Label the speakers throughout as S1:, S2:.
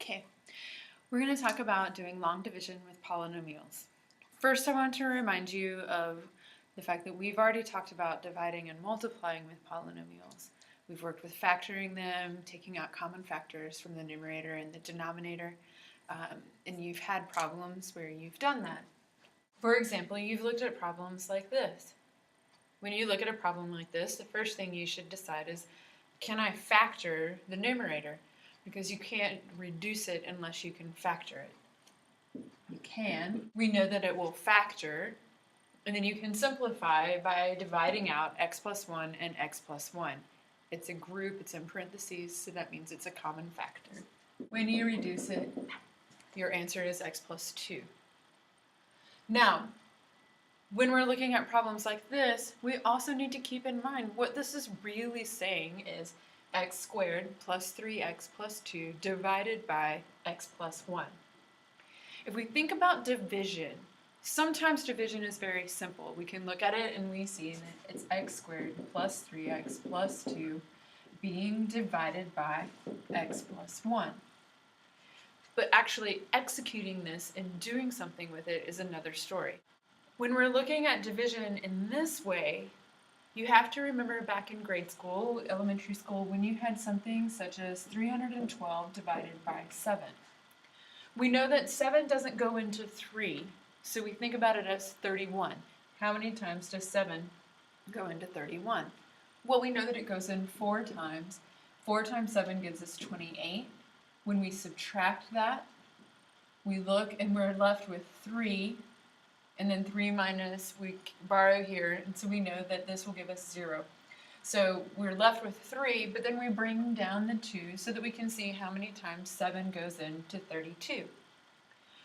S1: Okay, we're going to talk about doing long division with polynomials. First, I want to remind you of the fact that we've already talked about dividing and multiplying with polynomials. We've worked with factoring them, taking out common factors from the numerator and the denominator, and you've had problems where you've done that. For example, you've looked at problems like this. When you look at a problem like this, the first thing you should decide is, can I factor the numerator? Because you can't reduce it unless you can factor it. You can. We know that it will factor, and then you can simplify by dividing out x plus 1 and x plus 1. It's a group, it's in parentheses, so that means it's a common factor. When you reduce it, your answer is x plus 2. Now, when we're looking at problems like this, we also need to keep in mind what this is really saying is x squared plus 3x plus 2 divided by x plus 1. If we think about division, sometimes division is very simple. We can look at it and we see that it's x squared plus 3x plus 2 being divided by x plus 1. But actually executing this and doing something with it is another story. When we're looking at division in this way, you have to remember back in grade school, elementary school, when you had something such as 312 divided by 7. We know that 7 doesn't go into 3, so we think about it as 31. How many times does 7 go into 31? Well, we know that it goes in 4 times. 4 times 7 gives us 28. When we subtract that, we look and we're left with 3. And then 3 minus, we borrow here, and so we know that this will give us 0. So we're left with 3, but then we bring down the 2 so that we can see how many times 7 goes into 32.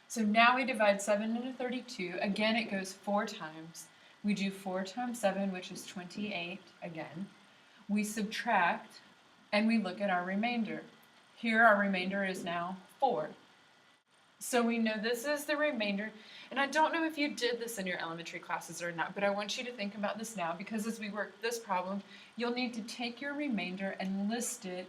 S1: So now we divide 7 into 32. Again, it goes 4 times. We do 4 times 7, which is 28 again. We subtract, and we look at our remainder. Here our remainder is now 4. So we know this is the remainder, and I don't know if you did this in your elementary classes or not, but I want you to think about this now, because as we work this problem, you'll need to take your remainder and list it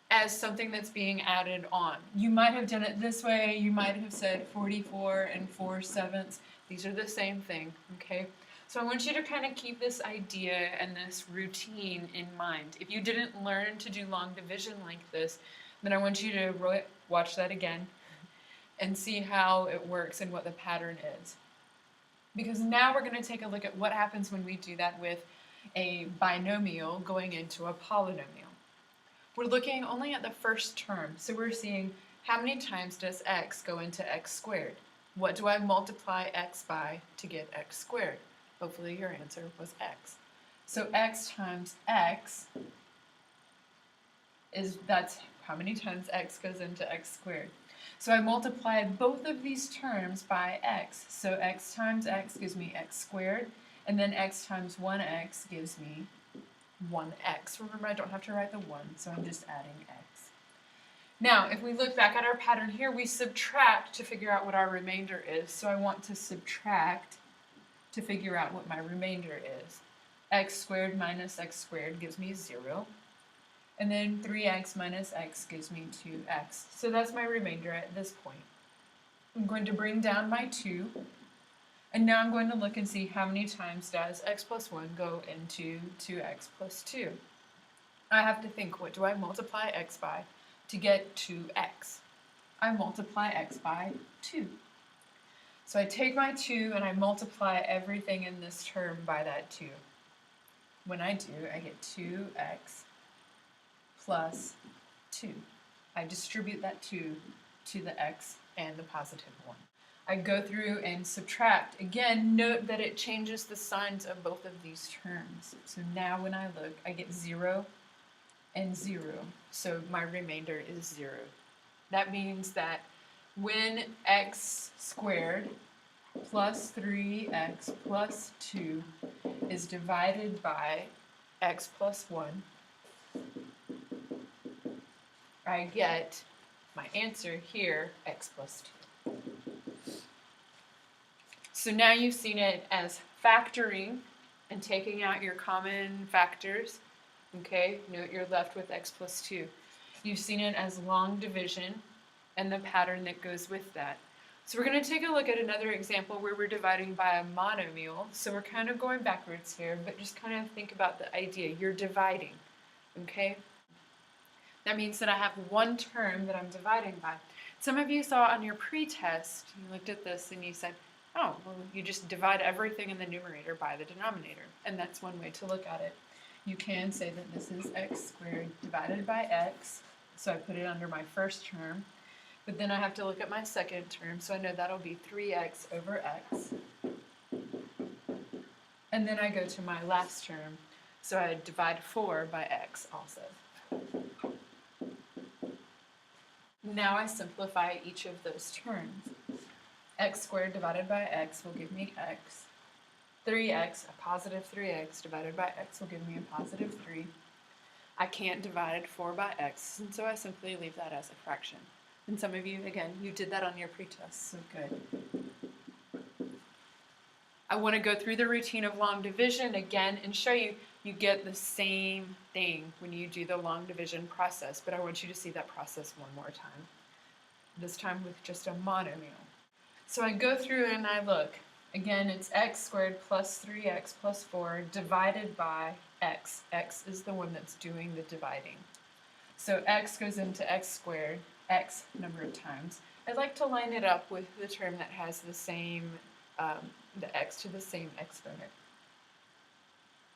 S1: as something that's being added on. You might have done it this way, you might have said 44 and 4/7. These are the same thing, okay? So I want you to kind of keep this idea and this routine in mind. If you didn't learn to do long division like this, then I want you to watch that again and see how it works and what the pattern is. Because now we're going to take a look at what happens when we do that with a binomial going into a polynomial. We're looking only at the first term, so we're seeing how many times does x go into x squared? What do I multiply x by to get x squared? Hopefully your answer was x. So x times x that's how many times x goes into x squared. So I multiply both of these terms by x. So x times x gives me x squared, and then x times 1x gives me 1x. Remember, I don't have to write the 1, so I'm just adding x. Now, if we look back at our pattern here, we subtract to figure out what our remainder is. So I want to subtract to figure out what my remainder is. X squared minus x squared gives me 0. And then 3x minus x gives me 2x. So that's my remainder at this point. I'm going to bring down my 2. And now I'm going to look and see how many times does x plus 1 go into 2x plus 2. I have to think, what do I multiply x by to get 2x? I multiply x by 2. So I take my 2 and I multiply everything in this term by that 2. When I do, I get 2x plus 2. I distribute that 2 to the x and the positive 1. I go through and subtract. Again, note that it changes the signs of both of these terms. So now when I look, I get 0 and 0. So my remainder is 0. That means that when x squared plus 3x plus 2 is divided by x plus 1, I get my answer here, x plus 2. So now you've seen it as factoring and taking out your common factors. Okay, note you're left with x plus 2. You've seen it as long division and the pattern that goes with that. So we're going to take a look at another example where we're dividing by a monomial. So we're kind of going backwards here, but just kind of think about the idea. You're dividing, okay? That means that I have one term that I'm dividing by. Some of you saw on your pretest, you looked at this and you said, oh, well, you just divide everything in the numerator by the denominator. And that's one way to look at it. You can say that this is x squared divided by x. So I put it under my first term. But then I have to look at my second term, so I know that'll be 3x over x. And then I go to my last term, so I divide 4 by x also. Now I simplify each of those terms. X squared divided by x will give me x. 3x, a positive 3x divided by x will give me a positive 3. I can't divide 4 by x, and so I simply leave that as a fraction. And some of you, again, you did that on your pretest, so good. I want to go through the routine of long division again and show you get the same thing when you do the long division process, but I want you to see that process one more time, this time with just a monomial. So I go through and I look. Again, it's x squared plus 3x plus 4 divided by x. X is the one that's doing the dividing. So x goes into x squared, x number of times. I'd like to line it up with the term that has the same, the x to the same exponent.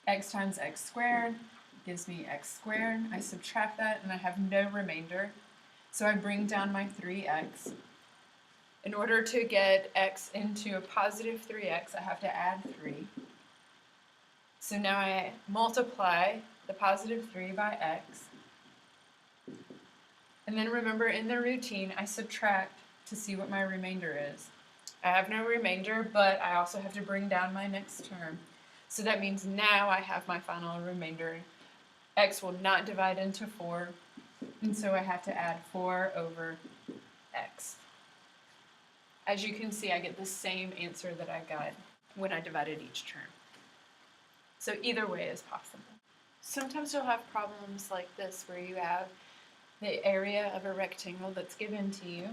S1: X times x squared gives me x squared. I subtract that and I have no remainder. So I bring down my 3x. In order to get x into a positive 3x, I have to add 3. So now I multiply the positive 3 by x. And then remember, in the routine, I subtract to see what my remainder is. I have no remainder, but I also have to bring down my next term. So that means now I have my final remainder. X will not divide into 4, and so I have to add 4 over x. As you can see, I get the same answer that I got when I divided each term. So either way is possible. Sometimes you'll have problems like this where you have the area of a rectangle that's given to you,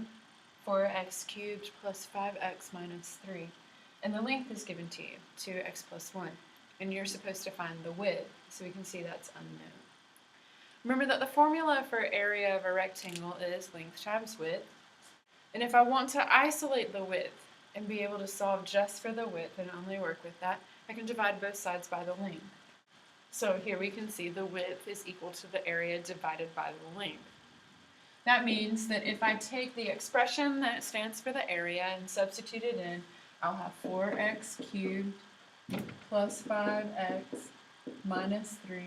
S1: 4x cubed plus 5x minus 3. And the length is given to you, 2x plus 1. And you're supposed to find the width, so we can see that's unknown. Remember that the formula for area of a rectangle is length times width. And if I want to isolate the width and be able to solve just for the width and only work with that, I can divide both sides by the length. So here we can see the width is equal to the area divided by the length. That means that if I take the expression that stands for the area and substitute it in, I'll have 4x cubed plus 5x minus 3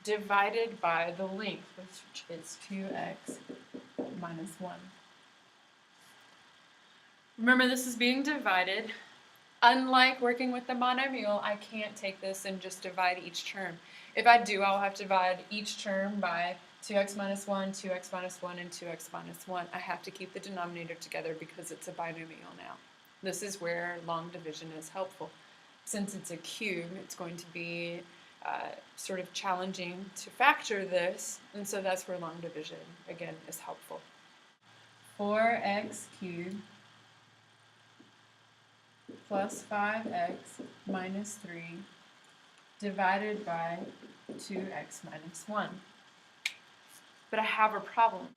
S1: divided by the length, which is 2x minus 1. Remember, this is being divided. Unlike working with the monomial, I can't take this and just divide each term. If I do, I'll have to divide each term by 2x minus 1, 2x minus 1, and 2x minus 1. I have to keep the denominator together because it's a binomial now. This is where long division is helpful. Since it's a cube, it's going to be sort of challenging to factor this, and so that's where long division, again, is helpful. 4x cubed plus 5x minus 3 divided by 2x minus 1. But I have a problem.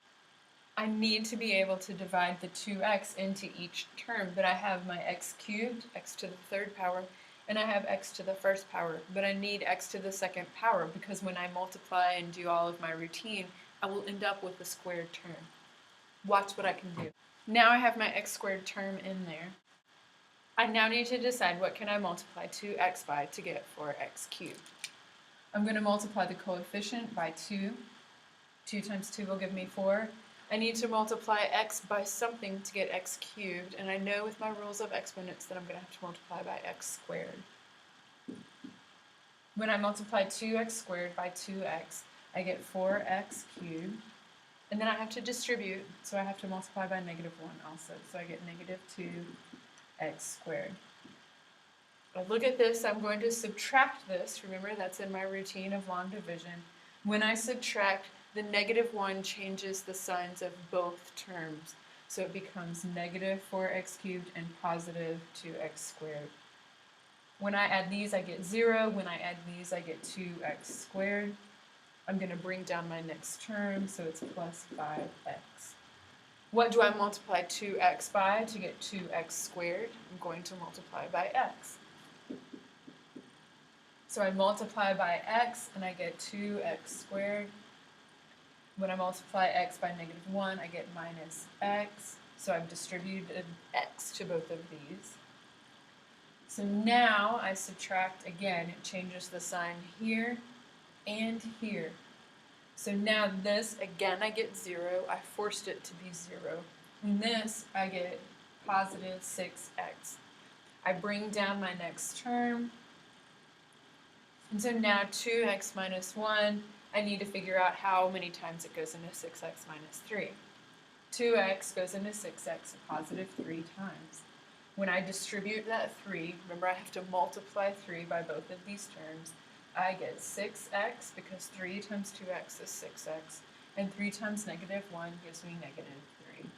S1: I need to be able to divide the 2x into each term, but I have my x cubed, x to the third power, and I have x to the first power, but I need x to the second power because when I multiply and do all of my routine, I will end up with a squared term. Watch what I can do. Now I have my x squared term in there. I now need to decide what can I multiply 2x by to get 4x cubed. I'm going to multiply the coefficient by 2. 2 times 2 will give me 4. I need to multiply x by something to get x cubed, and I know with my rules of exponents that I'm going to have to multiply by x squared. When I multiply 2x squared by 2x, I get 4x cubed, and then I have to distribute, so I have to multiply by negative 1 also, so I get negative 2x squared. I look at this, I'm going to subtract this. Remember, that's in my routine of long division. When I subtract, the -1 changes the signs of both terms. So it becomes negative 4x cubed and positive 2x squared. When I add these, I get 0. When I add these, I get 2x squared. I'm going to bring down my next term, so it's plus 5x. What do I multiply 2x by to get 2x squared? I'm going to multiply by x. So I multiply by x, and I get 2x squared. When I multiply x by -1, I get minus x. So I've distributed x to both of these. So now I subtract again. It changes the sign here and here. So now this, again, I get 0. I forced it to be 0. And this, I get positive 6x. I bring down my next term. And so now 2x minus 1, I need to figure out how many times it goes into 6x minus 3. 2x goes into 6x a positive 3 times. When I distribute that 3, remember I have to multiply 3 by both of these terms, I get 6x because 3 times 2x is 6x, and 3 times -1 gives me -3.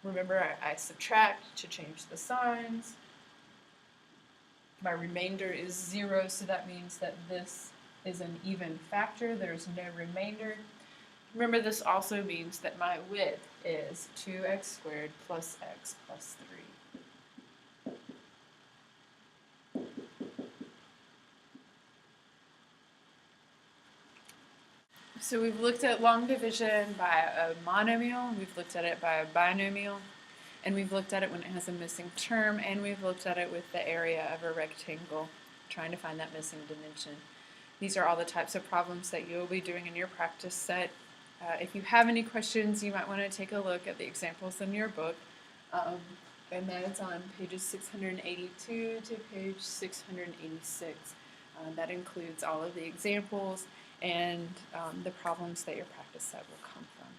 S1: Remember, I subtract to change the signs. My remainder is 0, so that means that this is an even factor. There's no remainder. Remember, this also means that my width is 2x squared plus x plus 3. So we've looked at long division by a monomial, we've looked at it by a binomial, and we've looked at it when it has a missing term, and we've looked at it with the area of a rectangle, trying to find that missing dimension. These are all the types of problems that you'll be doing in your practice set. If you have any questions, you might want to take a look at the examples in your book, and that's on pages 682 to page 686. That includes all of the examples and the problems that your practice set will come from.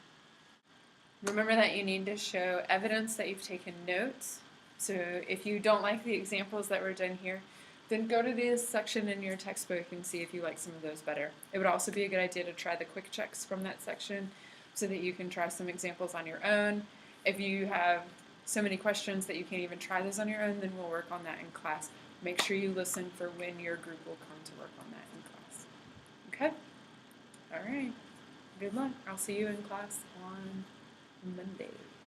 S1: Remember that you need to show evidence that you've taken notes. So if you don't like the examples that were done here, then go to this section in your textbook and see if you like some of those better. It would also be a good idea to try the quick checks from that section so that you can try some examples on your own. If you have so many questions that you can't even try this on your own, then we'll work on that in class. Make sure you listen for when your group will come to work on that in class. Okay? All right. Good luck. I'll see you in class on Monday.